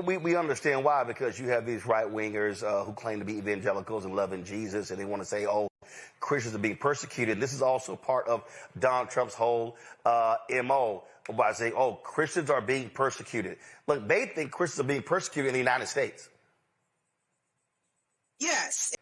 we understand why, because you have these right-wingers who claim to be evangelicals and loving Jesus, and they want to say, oh, Christians are being persecuted. This is also part of Donald Trump's whole MO by saying, oh, Christians are being persecuted. Look, they think Christians are being persecuted in the United States. Yes.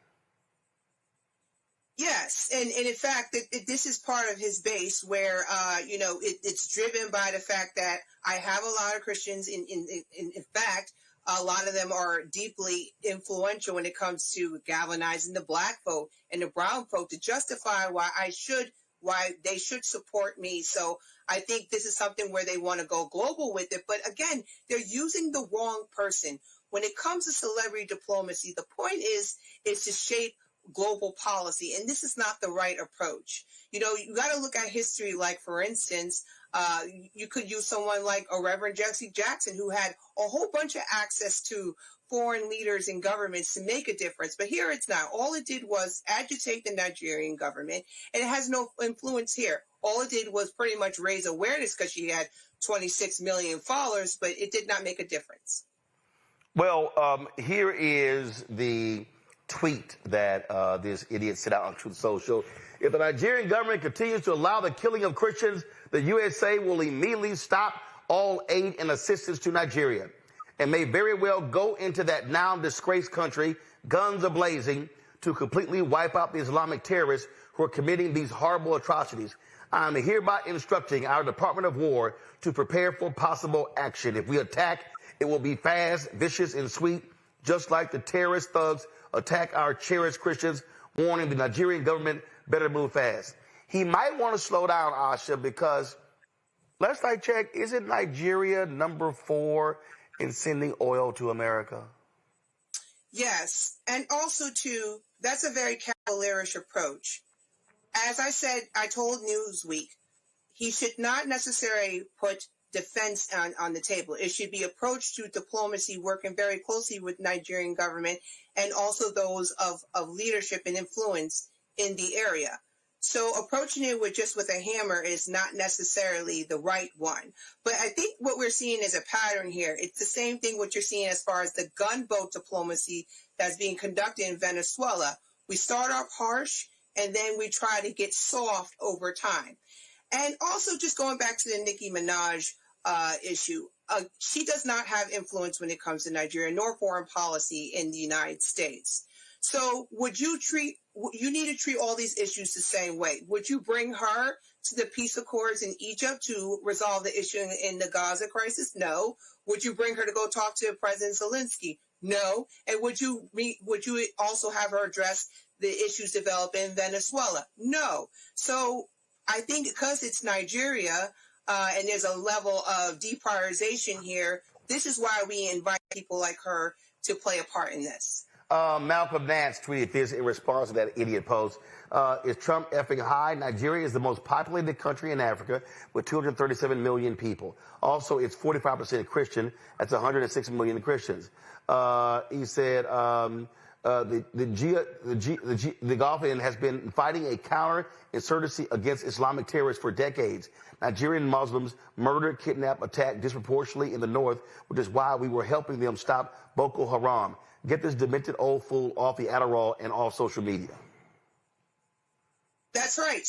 Yes, and in fact, this is part of his base where, it's driven by the fact that I have a lot of Christians. In fact, a lot of them are deeply influential when it comes to galvanizing the black vote and the brown vote to justify why they should support me. So I think this is something where they want to go global with it. But again, they're using the wrong person. When it comes to celebrity diplomacy, the point is to shape global policy, and this is not the right approach. You got to look at history. Like, for instance, you could use someone like a Reverend Jesse Jackson, who had a whole bunch of access to foreign leaders and governments to make a difference. But here it's not. All it did was agitate the Nigerian government, and it has no influence here. All it did was pretty much raise awareness because she had 26 million followers, but it did not make a difference. Well, here is the tweet that this idiot sent out on Truth Social. If the Nigerian government continues to allow the killing of Christians, the USA will immediately stop all aid and assistance to Nigeria and may very well go into that now disgraced country, guns a-blazing, to completely wipe out the Islamic terrorists who are committing these horrible atrocities. I am hereby instructing our Department of War to prepare for possible action. If we attack, it will be fast, vicious, and sweet, just like the terrorist thugs attack our cherished Christians, warning the Nigerian government better move fast. He might want to slow down, Asha, because last I checked, isn't Nigeria number 4 in sending oil to America? Yes, and also, too, that's a very cavalierish approach. As I said, I told Newsweek, he should not necessarily put defense on the table. It should be approached through diplomacy, working very closely with Nigerian government and also those of leadership and influence in the area. So approaching it with a hammer is not necessarily the right one. But I think what we're seeing is a pattern here. It's the same thing what you're seeing as far as the gunboat diplomacy that's being conducted in Venezuela. We start off harsh, and then we try to get soft over time. And also, just going back to the Nicki Minaj issue, she does not have influence when it comes to Nigeria, nor foreign policy in the United States. So you need to treat all these issues the same way. Would you bring her to the peace accords in Egypt to resolve the issue in the Gaza crisis? No. Would you bring her to go talk to President Zelensky? No. And would you also have her address the issues developing in Venezuela? No. So I think because it's Nigeria and there's a level of deprioritization here, this is why we invite people like her to play a part in this. Malcolm Nance tweeted this in response to that idiot post. Is Trump effing high? Nigeria is the most populated country in Africa with 237 million people. Also, it's 45% Christian. That's 106 million Christians. He said the Gulfian has been fighting a counterinsurgency against Islamic terrorists for decades. Nigerian Muslims murder, kidnap, attack disproportionately in the north, which is why we were helping them stop Boko Haram. Get this demented old fool off the Adderall and off social media. That's right.